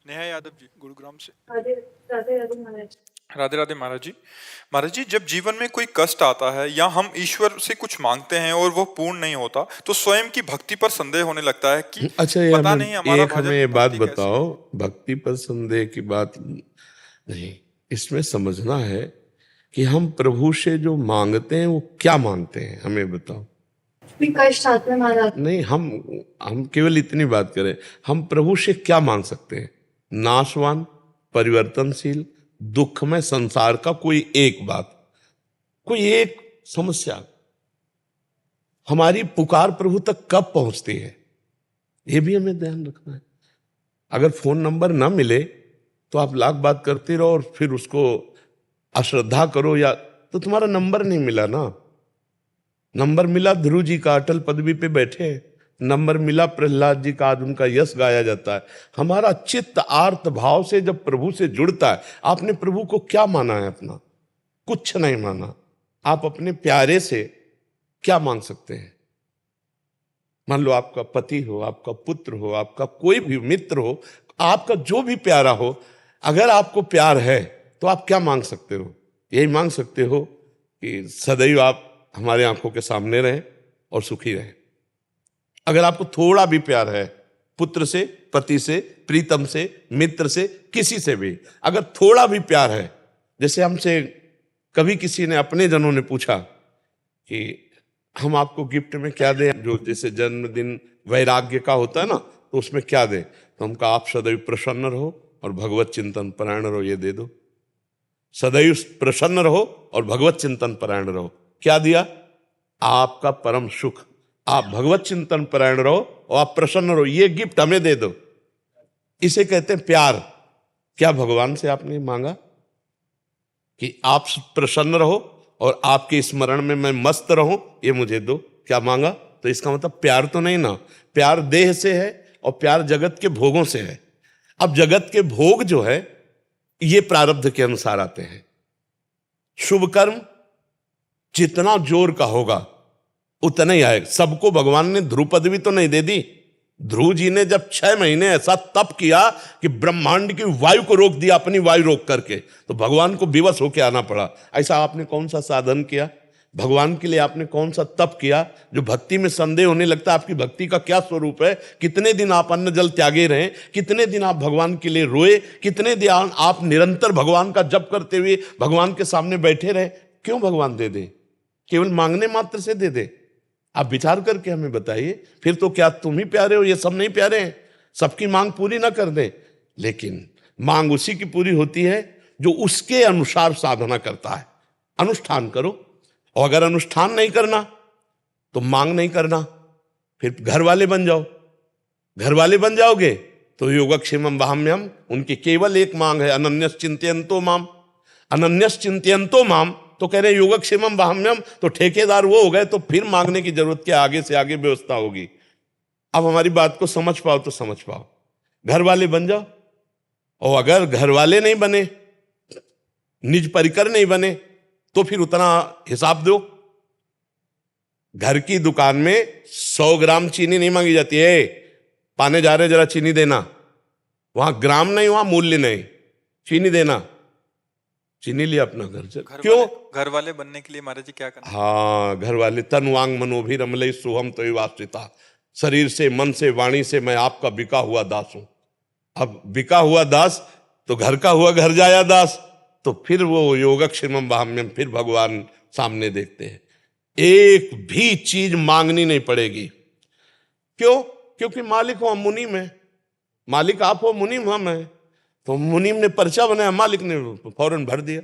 नेहा यादव जी, गुरुग्राम से। राधे राधे राधे महाराज। राधे राधे महाराज जी। महाराज जी, जब जीवन में कोई कष्ट आता है या हम ईश्वर से कुछ मांगते हैं और वो पूर्ण नहीं होता, तो स्वयं की भक्ति पर संदेह होने लगता है कि अच्छा, ये पता हमें नहीं हमारा हमें भजन ये बात भक्ति कैसी बताओ, है। भक्ति पर संदेह की बात नहीं, इसमें समझना है कि हम प्रभु से जो मांगते हैं वो क्या मांगते हैं, हमें बताओ। भी कष्ट आते हैं महाराज। नहीं, हम केवल इतनी बात करें, हम प्रभु से क्या मांग सकते हैं? नाशवान, परिवर्तनशील, दुखमय संसार का कोई एक बात, कोई एक समस्या, हमारी पुकार प्रभु तक कब पहुंचती है, ये भी हमें ध्यान रखना है। अगर फोन नंबर ना मिले तो आप लाख बात करते रहो और फिर उसको अश्रद्धा करो, या तो तुम्हारा नंबर नहीं मिला ना। नंबर मिला ध्रुव जी का, अटल पदवी पे बैठे हैं। नंबर मिला प्रहलाद जी का, आज उनका यश गाया जाता है। हमारा चित्त आर्त भाव से जब प्रभु से जुड़ता है, आपने प्रभु को क्या माना है अपना? कुछ नहीं माना। आप अपने प्यारे से क्या मांग सकते हैं? मान लो आपका पति हो, आपका पुत्र हो, आपका कोई भी मित्र हो, आपका जो भी प्यारा हो, अगर आपको प्यार है तो आप क्या मांग सकते हो? यही मांग सकते हो कि सदैव आप हमारे आंखों के सामने रहें और सुखी रहें। अगर आपको थोड़ा भी प्यार है, पुत्र से, पति से, प्रीतम से, मित्र से, किसी से भी अगर थोड़ा भी प्यार है, जैसे हमसे कभी किसी ने, अपने जनों ने पूछा कि हम आपको गिफ्ट में क्या दें, जो जैसे जन्मदिन वैराग्य का होता है ना, तो उसमें क्या दें? तो हम कहा आप सदैव प्रसन्न रहो और भगवत चिंतन परायण रहो, ये दे दो। सदैव प्रसन्न रहो और भगवत चिंतन परायण रहो। क्या दिया? आपका परम सुख। आप भगवत चिंतन परायण रहो और आप प्रसन्न रहो, ये गिफ्ट हमें दे दो। इसे कहते हैं प्यार। क्या भगवान से आपने मांगा कि आप प्रसन्न रहो और आपके स्मरण में मैं मस्त रहूं, ये मुझे दो? क्या मांगा? तो इसका मतलब प्यार तो नहीं ना। प्यार देह से है और प्यार जगत के भोगों से है। अब जगत के भोग जो है ये प्रारब्ध के अनुसार आते हैं। शुभ कर्म जितना जोर का होगा उतना ही आएगा। सबको भगवान ने ध्रुव पदवी तो नहीं दे दी। ध्रुव जी ने जब 6 महीने ऐसा तप किया कि ब्रह्मांड की वायु को रोक दिया, अपनी वायु रोक करके, तो भगवान को विवश होकर आना पड़ा। ऐसा आपने कौन सा साधन किया भगवान के लिए? आपने कौन सा तप किया? जो भक्ति में संदेह होने लगता है आपकी भक्ति का क्या स्वरूप है, कितने दिन आप अन्न जल त्यागे रहे, कितने दिन आप भगवान के लिए रोए, कितने दिन आप निरंतर भगवान का जप करते हुए भगवान के सामने बैठे रहे, क्यों भगवान दे दे? केवल मांगने मात्र से दे दे? आप विचार करके हमें बताइए। फिर तो क्या तुम ही प्यारे हो, ये सब नहीं प्यारे हैं? सबकी मांग पूरी ना कर दे, लेकिन मांग उसी की पूरी होती है जो उसके अनुसार साधना करता है। अनुष्ठान करो, और अगर अनुष्ठान नहीं करना तो मांग नहीं करना, फिर घर वाले बन जाओ। घर वाले बन जाओगे तो योगक्षेमम वहाम्यम, उनकी केवल एक मांग है, अनन्यस चिंतयन्तो माम। अनन्यस चिंतयन्तो माम तो कह रहे योगक्षेमम वहाम्यम, तो ठेकेदार वो हो गए, तो फिर मांगने की जरूरत क्या? आगे से आगे व्यवस्था होगी। अब हमारी बात को समझ पाओ तो समझ पाओ। घर वाले बन जाओ, और अगर घर वाले नहीं बने, निज परिकर नहीं बने, तो फिर उतना हिसाब दो। घर की दुकान में 100 ग्राम चीनी नहीं मांगी जाती है। पाने जा रहे जरा चीनी देना, वहां ग्राम नहीं, वहां मूल्य नहीं, चीनी देना। चीनी लिया अपना घर से। क्यों? घर वाले बनने के लिए महाराज जी क्या करना? हाँ, घर वाले। तन वांग मनोभी रमलई सोहम तो वास्तिता, शरीर से, मन से, वाणी से मैं आपका बिका हुआ दास हूं। अब बिका हुआ दास तो घर का हुआ घर जाया दास, तो फिर वो योगक्षेमम वहाम्यम, फिर भगवान सामने देखते हैं। एक भी चीज मांगनी नहीं पड़ेगी। क्यों? क्योंकि मालिक हो हम, मुनीम है। मालिक आप हो, मुनीम हम है। तो मुनीम ने पर्चा बनाया, मालिक ने फौरन भर दिया।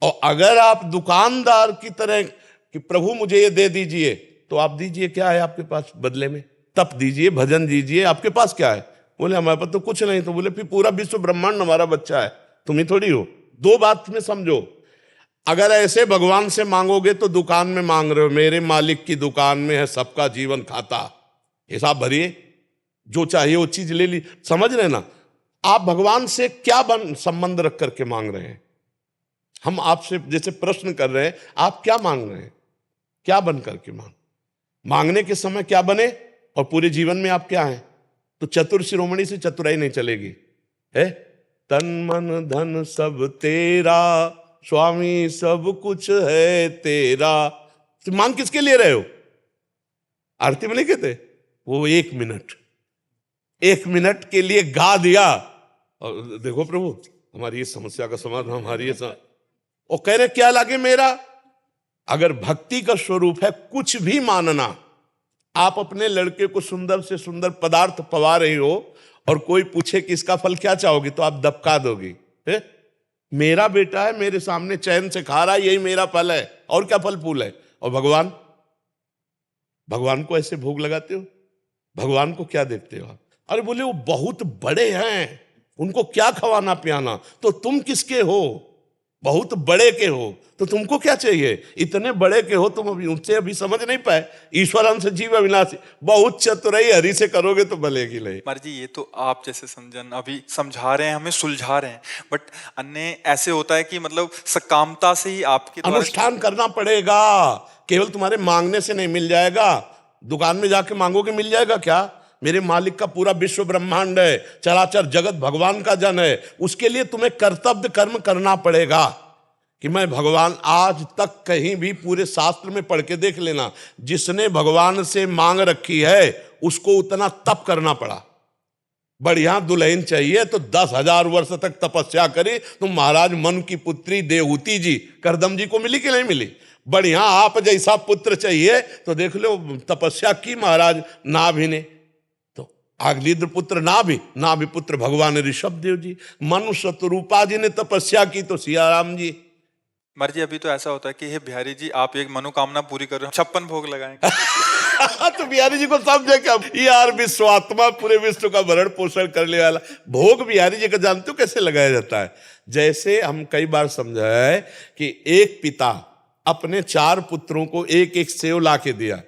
और अगर आप दुकानदार की तरह कि प्रभु मुझे ये दे दीजिए, तो आप दीजिए। क्या है आपके पास बदले में? तप दीजिए, भजन दीजिए, आपके पास क्या है? बोले हमारे पास तो कुछ नहीं। तो बोले फिर पूरा विश्व ब्रह्मांड हमारा बच्चा है, तुम ही थोड़ी हो। दो बात में समझो, अगर ऐसे भगवान से मांगोगे तो दुकान में मांग रहे हो। मेरे मालिक की दुकान में है सबका जीवन खाता, हिसाब भरिए, जो चाहिए वो चीज ले ली। समझ रहे ना? आप भगवान से क्या संबंध रख करके मांग रहे हैं? हम आपसे जैसे प्रश्न कर रहे हैं, आप क्या मांग रहे हैं? क्या बन करके मांगने के समय क्या बने, और पूरे जीवन में आप क्या हैं? तो चतुर शिरोमणि से चतुराई नहीं चलेगी। है, तन मन धन सब तेरा, स्वामी सब कुछ है तेरा। तो मांग किसके लिए रहे हो? आरती में नहीं कहते वो 1 मिनट के लिए गा दिया और देखो प्रभु हमारी इस समस्या का समाधान, हमारी और कह रहे क्या लागे मेरा। अगर भक्ति का स्वरूप है कुछ भी मानना, आप अपने लड़के को सुंदर से सुंदर पदार्थ पवा रही हो और कोई पूछे कि इसका फल क्या चाहोगी तो आप दबका दोगी, है? मेरा बेटा है, मेरे सामने चैन से खा रहा है, यही मेरा फल है, और क्या फल फूल है। और भगवान को ऐसे भोग लगाते हो, भगवान को क्या देखते हो आप? अरे बोले वो बहुत बड़े हैं, उनको क्या खवाना पियाना, तो तुम किसके हो? बहुत बड़े के हो तो तुमको क्या चाहिए? इतने बड़े के हो तुम, उनसे अभी समझ नहीं पाए। ईश्वरन से जीव अविनाशी, बहुत चतुराई हरि से करोगे तो भलेगी लय। महाराज जी ये तो आप जैसे समझन अभी समझा रहे हैं, हमें सुलझा रहे हैं, बट अन्य ऐसे होता है कि मतलब सकामता से ही आपके अनुष्ठान करना पड़ेगा। केवल तुम्हारे मांगने से नहीं मिल जाएगा। दुकान में जाके मांगोगे मिल जाएगा क्या? मेरे मालिक का पूरा विश्व ब्रह्मांड है, चराचर जगत भगवान का जन है, उसके लिए तुम्हें कर्तव्य कर्म करना पड़ेगा। कि मैं भगवान, आज तक कहीं भी पूरे शास्त्र में पढ़ के देख लेना, जिसने भगवान से मांग रखी है उसको उतना तप करना पड़ा। बढ़िया दुल्हन चाहिए तो 10,000 वर्ष तक तपस्या करी। तुम महाराज मन की पुत्री देवहूति जी करदम जी को मिली कि नहीं मिली? बढ़िया आप जैसा पुत्र चाहिए तो देख लो तपस्या की महाराज नाभि ने, तो आगलीद्र पुत्र नाभि पुत्र भगवान ऋषभ देव जी, मनुष्य रूपा जी ने तपस्या की तो सियाराम जी। महाराज जी अभी तो ऐसा होता है कि हे बिहारी जी आप एक मनोकामना पूरी कर रहे हो, 56 भोग लगाएंगे। तो बिहारी जी को समझे क्या यार, विश्वात्मा पूरे विश्व का भरण पोषण करने वाला भोग बिहारी जी का जानते हो कैसे लगाया जाता है? जैसे हम कई बार समझा है कि एक पिता अपने 4 पुत्रों को एक एक सेव ला के दिया।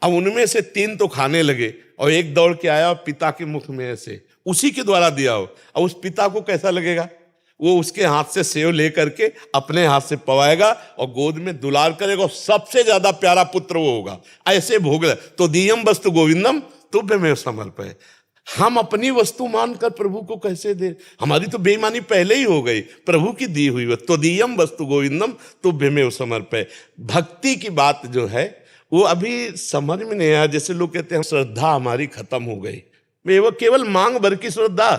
अब उनमें से 3 तो खाने लगे और एक दौड़ के आया और पिता के मुख में ऐसे उसी के द्वारा दिया हो। अब उस पिता को कैसा लगेगा? वो उसके हाथ से सेव लेकर के अपने हाथ से पवाएगा और गोद में दुलार करेगा, और सबसे ज्यादा प्यारा पुत्र वो होगा। ऐसे भोग तो दीयम वस्तु गोविंदम तुभ्यमेव समर्पय। हम अपनी वस्तु मानकर प्रभु को कैसे दे? हमारी तो बेईमानी पहले ही हो गई। प्रभु की दी हुई तो दीयम वस्तु गोविंदम तुभ्यमेव समर्पय। भक्ति की बात जो है वो अभी समझ में नहीं आया। जैसे लोग कहते हैं श्रद्धा हमारी खत्म हो गई, वो केवल मांग भर की श्रद्धा,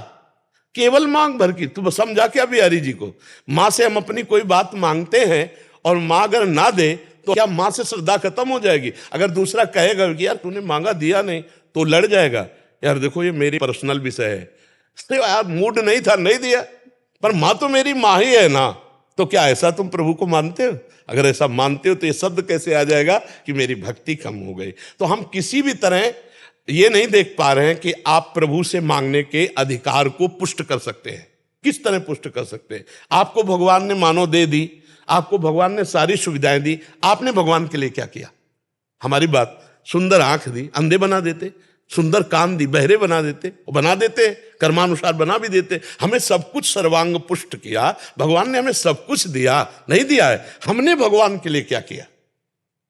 केवल मांग भर की। तू समझा क्या बिहारी जी को? माँ से हम अपनी कोई बात मांगते हैं और माँ अगर ना दे तो क्या माँ से श्रद्धा खत्म हो जाएगी? अगर दूसरा कहेगा कि यार तूने मांगा दिया नहीं, तो लड़ जाएगा, यार देखो ये मेरी पर्सनल विषय है, तो यार मूड नहीं था नहीं दिया, पर माँ तो मेरी माँ ही है ना। तो क्या ऐसा तुम प्रभु को मानते हो? अगर ऐसा मानते हो तो ये शब्द कैसे आ जाएगा कि मेरी भक्ति कम हो गई? तो हम किसी भी तरह ये नहीं देख पा रहे हैं कि आप प्रभु से मांगने के अधिकार को पुष्ट कर सकते हैं। किस तरह पुष्ट कर सकते हैं? आपको भगवान ने मानो दे दी, आपको भगवान ने सारी सुविधाएं दी, आपने भगवान के लिए क्या किया? हमारी बात, सुंदर आंख दी, अंधे बना देते, सुंदर कान दी, बहरे बना देते, बना देते, कर्मानुसार बना भी देते। हमें सब कुछ सर्वांग पुष्ट किया, भगवान ने हमें सब कुछ दिया, नहीं दिया है? हमने भगवान के लिए क्या किया?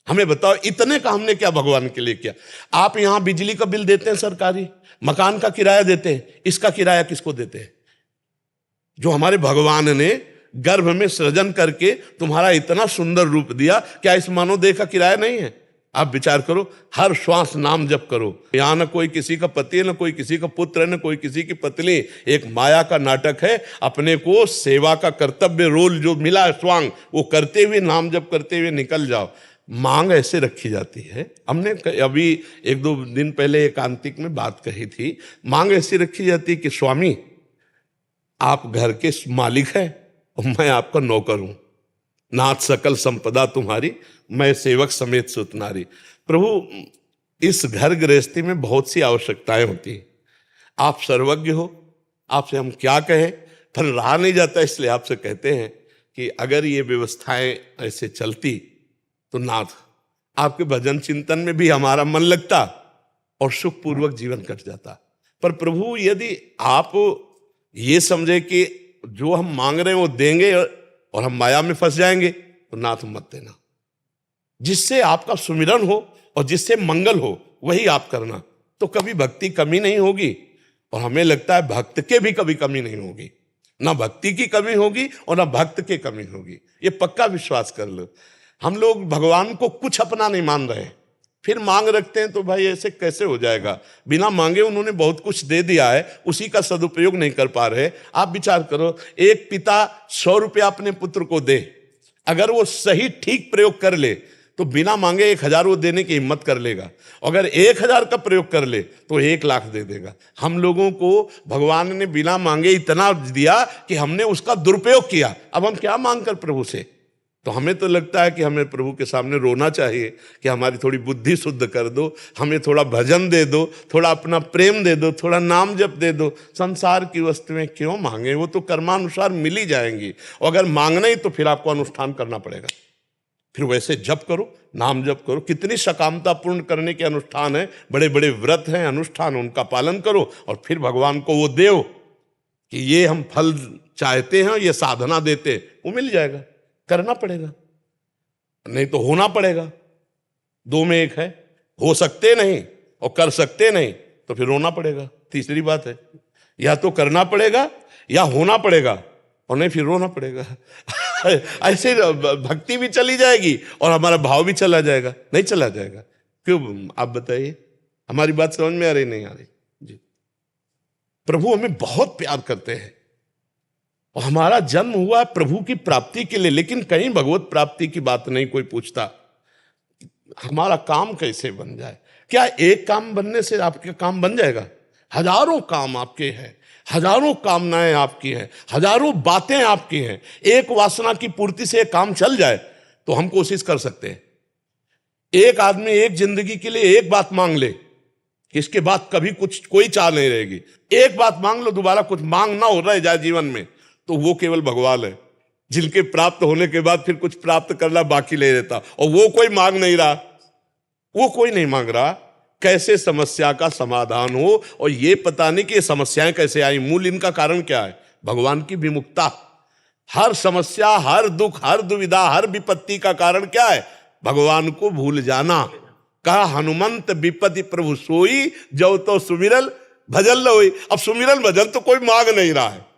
हमें बताओ, इतने का हमने क्या भगवान के लिए किया? आप यहां बिजली का बिल देते हैं सरकारी, मकान का किराया देते हैं, इसका किराया किसको देते हैं? जो हमारे भगवान ने गर्भ में सृजन करके तुम्हारा इतना सुंदर रूप दिया, क्या इस मानव देह का किराया नहीं है? आप विचार करो, हर श्वास नाम जप करो। यहां न कोई किसी का पति है, न कोई किसी का पुत्र है, न कोई किसी की पत्नी। एक माया का नाटक है। अपने को सेवा का कर्तव्य रोल जो मिला है स्वांग, वो करते हुए नाम जप करते हुए निकल जाओ। मांग ऐसे रखी जाती है। हमने अभी 1-2 दिन पहले एकांतिक में बात कही थी। मांग ऐसी रखी जाती है कि स्वामी आप घर के मालिक हैं और मैं आपका नौकर हूं, नाथ सकल संपदा तुम्हारी, मैं सेवक समेत सुत नारी। प्रभु इस घर गृहस्थी में बहुत सी आवश्यकताएं होती हैं, आप सर्वज्ञ हो, आपसे हम क्या कहें, पर रहा नहीं जाता, इसलिए आपसे कहते हैं कि अगर ये व्यवस्थाएं ऐसे चलती तो नाथ आपके भजन चिंतन में भी हमारा मन लगता और सुखपूर्वक जीवन कट जाता। पर प्रभु यदि आप ये समझे कि जो हम मांग रहे हैं वो देंगे और हम माया में फंस जाएंगे, तो नाथ मत देना। जिससे आपका सुमिरन हो और जिससे मंगल हो वही आप करना, तो कभी भक्ति कमी नहीं होगी और हमें लगता है भक्त के भी कभी कमी नहीं होगी, ना भक्ति की कमी होगी और ना भक्त की कमी होगी, ये पक्का विश्वास कर लो। हम लोग भगवान को कुछ अपना नहीं मान रहे, फिर मांग रखते हैं, तो भाई ऐसे कैसे हो जाएगा। बिना मांगे उन्होंने बहुत कुछ दे दिया है, उसी का सदुपयोग नहीं कर पा रहे। आप विचार करो, एक पिता 100 रुपया अपने पुत्र को दे, अगर वो सही ठीक प्रयोग कर ले तो बिना मांगे 1000 वो देने की हिम्मत कर लेगा। अगर 1000 का प्रयोग कर ले तो 1,00,000 दे देगा। हम लोगों को भगवान ने बिना मांगे इतना दिया कि हमने उसका दुरुपयोग किया। अब हम क्या मांग कर प्रभु से? तो हमें तो लगता है कि हमें प्रभु के सामने रोना चाहिए कि हमारी थोड़ी बुद्धि शुद्ध कर दो, हमें थोड़ा भजन दे दो, थोड़ा अपना प्रेम दे दो, थोड़ा नाम जप दे दो। संसार की वस्तुएं क्यों मांगे, वो तो कर्मानुसार मिल ही जाएंगी। और अगर मांगना ही तो फिर आपको अनुष्ठान करना पड़ेगा, फिर वैसे जप करो, नाम जप करो। कितनी सकामता पूर्ण करने के अनुष्ठान है, बड़े बड़े व्रत हैं, अनुष्ठान, उनका पालन करो और फिर भगवान को वो दो कि ये हम फल चाहते हैं, ये साधना देते, वो मिल जाएगा। करना पड़ेगा, नहीं तो होना पड़ेगा। 2 में 1 है, हो सकते नहीं और कर सकते नहीं, तो फिर रोना पड़ेगा। तीसरी बात है, या तो करना पड़ेगा या होना पड़ेगा, और नहीं फिर रोना पड़ेगा। ऐसे भक्ति भी चली जाएगी और हमारा भाव भी चला जाएगा। नहीं चला जाएगा, क्यों? आप बताइए, हमारी बात समझ में आ रही नहीं आ रही? जी, प्रभु हमें बहुत प्यार करते हैं और हमारा जन्म हुआ है प्रभु की प्राप्ति के लिए, लेकिन कहीं भगवत प्राप्ति की बात नहीं कोई पूछता। हमारा काम कैसे बन जाए? क्या एक काम बनने से आपके काम बन जाएगा? हजारों काम आपके हैं, हजारों कामनाएं आपकी हैं, हजारों बातें आपकी हैं। एक वासना की पूर्ति से एक काम चल जाए तो हम कोशिश कर सकते हैं। एक आदमी एक जिंदगी के लिए एक बात मांग ले, इसके बाद कभी कुछ कोई चाह नहीं रहेगी। एक बात मांग लो, दोबारा कुछ मांग ना हो रहा है जाए जीवन में, तो वो केवल भगवान है, जिनके प्राप्त होने के बाद फिर कुछ प्राप्त करना बाकी ले रहता, और वो कोई मांग नहीं रहा, वो कोई नहीं मांग रहा। कैसे समस्या का समाधान हो, और ये पता नहीं कि ये समस्याएं कैसे आई, मूल इनका कारण क्या है? भगवान की विमुखता। हर समस्या, हर दुख, हर दुविधा, हर विपत्ति का कारण क्या है? भगवान को भूल जाना। कहा हनुमंत विपत्ति प्रभु सोई, जो तो सुमिरल भजन लोई। अब सुमिरल भजन तो कोई मांग नहीं रहा है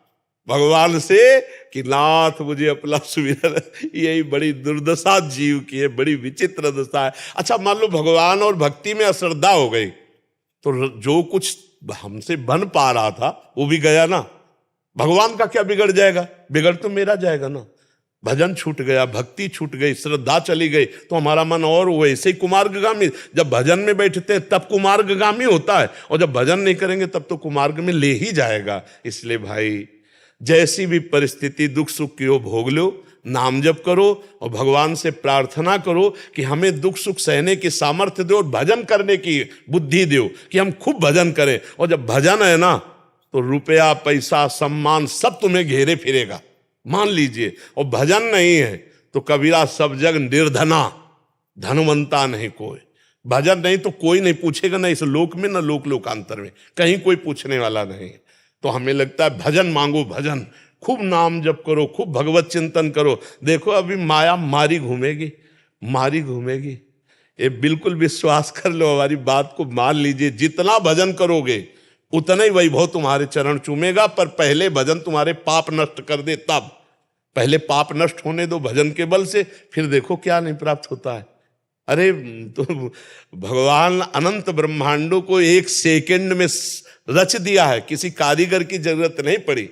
भगवान से कि नाथ मुझे अपना सुमिरन। यही बड़ी दुर्दशा जीव की है, बड़ी विचित्र दशा है। अच्छा, मान लो भगवान और भक्ति में अश्रद्धा हो गई, तो जो कुछ हमसे बन पा रहा था वो भी गया ना। भगवान का क्या बिगड़ जाएगा? बिगड़ तो मेरा जाएगा ना। भजन छूट गया, भक्ति छूट गई, श्रद्धा चली गई, तो हमारा मन और वैसे ही कुमार्गगामी। जब भजन में बैठते हैं तब कुमार्गगामी होता है, और जब भजन नहीं करेंगे तब तो कुमार्ग में ले ही जाएगा। इसलिए भाई, जैसी भी परिस्थिति दुख सुख की हो भोग लो, नाम जप करो और भगवान से प्रार्थना करो कि हमें दुख सुख सहने की सामर्थ्य दो और भजन करने की बुद्धि दो कि हम खूब भजन करें। और जब भजन है ना, तो रुपया पैसा सम्मान सब तुम्हें घेरे फिरेगा, मान लीजिए। और भजन नहीं है तो कबीरा सब जग निर्धना, धनवंता नहीं कोई। भजन नहीं तो कोई नहीं पूछेगा, ना इस लोक में ना लोक लोकांतर में, कहीं कोई पूछने वाला नहीं। तो हमें लगता है भजन मांगो, भजन खूब नाम जप करो, खूब भगवत चिंतन करो। देखो अभी माया मारी घूमेगी, मारी घूमेगी। ये बिल्कुल विश्वास कर लो, हमारी बात को मान लीजिए। जितना भजन करोगे उतना ही वैभव तुम्हारे चरण चूमेगा, पर पहले भजन तुम्हारे पाप नष्ट कर दे तब। पहले पाप नष्ट होने दो भजन के बल से, फिर देखो क्या नहीं प्राप्त होता है। अरे तो भगवान अनंत ब्रह्मांडों को 1 सेकंड में रच दिया है, किसी कारीगर की जरूरत नहीं पड़ी।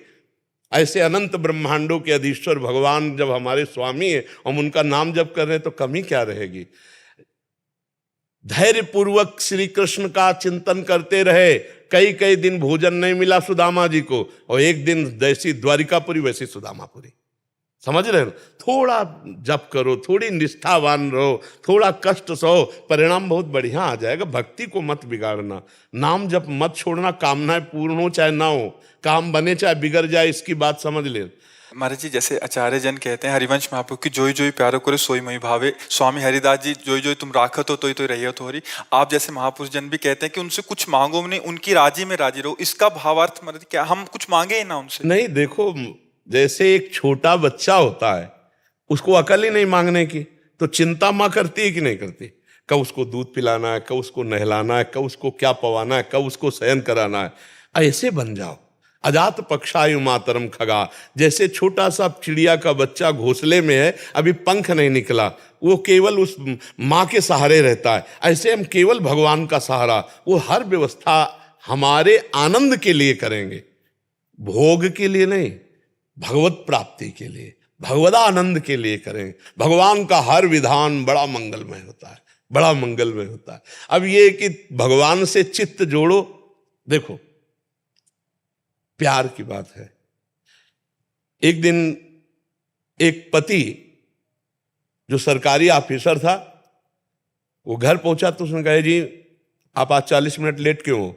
ऐसे अनंत ब्रह्मांडों के अधीश्वर भगवान जब हमारे स्वामी है, हम उनका नाम जप कर रहे हैं, तो कमी क्या रहेगी? धैर्य पूर्वक श्री कृष्ण का चिंतन करते रहे। कई कई दिन भोजन नहीं मिला सुदामा जी को, और एक दिन जैसी द्वारिकापुरी वैसी सुदामापुरी। समझ रहे हो? थोड़ा जप करो, थोड़ी निष्ठावान रहो, थोड़ा कष्ट सहो, परिणाम बहुत बढ़िया आ जाएगा। भक्ति को मत बिगाड़ना, नाम जप मत छोड़ना। कामनाएं पूर्ण हो चाहे ना हो, काम बने चाहे बिगड़ जाए, इसकी बात समझ ले। महाराज जी, जैसे आचार्य जन कहते हैं हरिवंश महाप्रभु की, जोई जोई प्यारो करे सोई मई भावे। स्वामी हरिदास जी, जोई जोई तुम राखत हो तो रही तो हरी। आप जैसे महापुरुष जन भी कहते हैं कि उनसे कुछ मांगो नहीं, उनकी राजी में राजी रहो। इसका भावार्थ महाराज क्या हम कुछ मांगे ही ना उनसे? नहीं, देखो जैसे एक छोटा बच्चा होता है, उसको अकल ही नहीं मांगने की, तो चिंता माँ करती है कि नहीं करती? कब उसको दूध पिलाना है, कब उसको नहलाना है, कब उसको क्या पवाना है, कब उसको शयन कराना है। ऐसे बन जाओ। अजात पक्षायु मातरम खगा, जैसे छोटा सा चिड़िया का बच्चा घोंसले में है, अभी पंख नहीं निकला, वो केवल उस माँ के सहारे रहता है, ऐसे हम केवल भगवान का सहारा, वो हर व्यवस्था हमारे आनंद के लिए करेंगे, भोग के लिए नहीं, भगवत प्राप्ति के लिए, भगवदानंद के लिए करें। भगवान का हर विधान बड़ा मंगलमय होता है, बड़ा मंगलमय होता है। अब ये कि भगवान से चित्त जोड़ो, देखो प्यार की बात है। एक दिन एक पति जो सरकारी ऑफिसर था, वो घर पहुंचा तो उसने कहा, जी आप आज 40 मिनट लेट क्यों हो?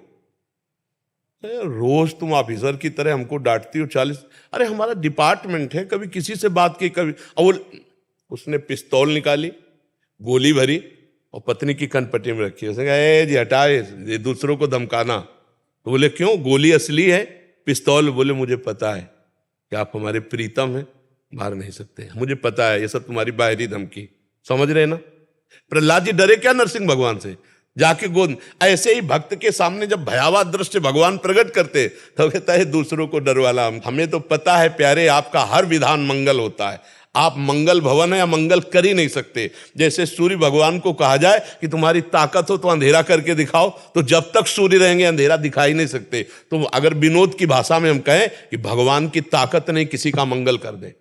रोज तुम ऑफिसर की तरह हमको डांटती हो 40। अरे हमारा डिपार्टमेंट है, कभी किसी से बात की, कभी। और उसने पिस्तौल निकाली, गोली भरी और पत्नी की कनपट्टी में रखी। उसने कहा, ए जी हटाए, ये दूसरों को धमकाना। तो बोले क्यों, गोली असली है, पिस्तौल? बोले मुझे पता है कि आप हमारे प्रीतम हैं, मार नहीं सकते, मुझे पता है, ये सब तुम्हारी बाहरी धमकी। समझ रहे ना? प्रहलाद जी डरे क्या नरसिंह भगवान से? जाके गोद। ऐसे ही भक्त के सामने जब भयावह दृश्य भगवान प्रकट करते तो कहता है दूसरों को डर वाला। हमें तो पता है प्यारे, आपका हर विधान मंगल होता है, आप मंगल भवन है या मंगल कर ही नहीं सकते। जैसे सूर्य भगवान को कहा जाए कि तुम्हारी ताकत हो तो अंधेरा करके दिखाओ, तो जब तक सूर्य रहेंगे अंधेरा दिखाई नहीं सकते। तो अगर विनोद की भाषा में हम कहें कि भगवान की ताकत नहीं किसी का मंगल कर दे।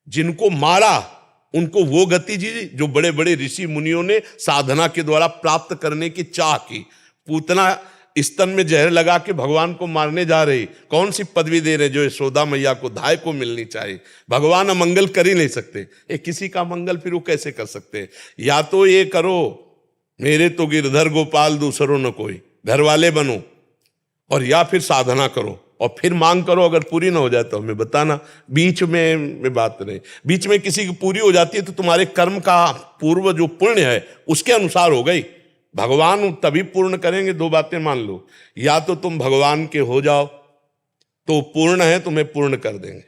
जिनको मारा उनको वो गति दी जो बड़े बड़े ऋषि मुनियों ने साधना के द्वारा प्राप्त करने की चाह की। पूतना स्तन में जहर लगा के भगवान को मारने जा रही, कौन सी पदवी दे रहे जो यशोदा मैया को धाय को मिलनी चाहिए। भगवान अमंगल कर ही नहीं सकते, ये किसी का मंगल फिर वो कैसे कर सकते? या तो ये करो, मेरे तो गिरधर गोपाल दूसरों न कोई, घर वाले बनो, और या फिर साधना करो और फिर मांग करो। अगर पूरी ना हो जाए तो हमें बताना, बीच में बात नहीं। बीच में किसी की पूरी हो जाती है तो तुम्हारे कर्म का पूर्व जो पुण्य है उसके अनुसार हो गई। भगवान तभी पूर्ण करेंगे। दो बातें मान लो, या तो तुम भगवान के हो जाओ तो पूर्ण है, तुम्हें पूर्ण कर देंगे,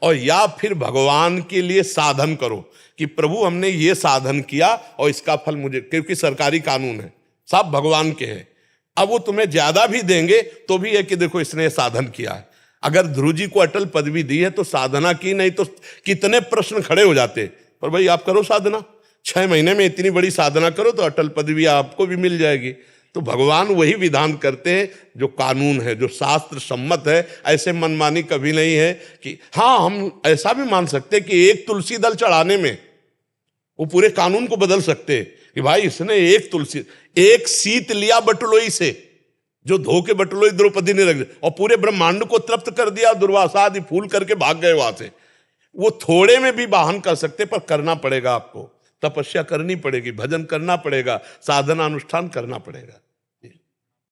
और या फिर भगवान के लिए साधन करो कि प्रभु हमने ये साधन किया और इसका फल मुझे, क्योंकि सरकारी कानून है, सब भगवान के हैं। अब वो तुम्हें ज्यादा भी देंगे तो भी है कि देखो इसने साधन किया है। अगर ध्रुव जी को अटल पदवी दी है तो साधना की, नहीं तो कितने प्रश्न खड़े हो जाते। पर भाई आप करो साधना, 6 महीने में इतनी बड़ी साधना करो तो अटल पदवी आपको भी मिल जाएगी। तो भगवान वही विधान करते हैं जो कानून है, जो शास्त्र सम्मत है। ऐसे मनमानी कभी नहीं है कि हाँ, हम ऐसा भी मान सकते कि एक तुलसी दल चढ़ाने में वो पूरे कानून को बदल सकते कि भाई इसने एक सीत लिया बटुलोई से, जो धो के बटुलोई द्रौपदी ने रख दिया और पूरे ब्रह्मांड को तृप्त कर दिया, दुर्वासा आदि फूल करके भाग गए वहां से। वो थोड़े में भी वाहन कर सकते, पर करना पड़ेगा आपको, तपस्या करनी पड़ेगी, भजन करना पड़ेगा, साधना अनुष्ठान करना पड़ेगा।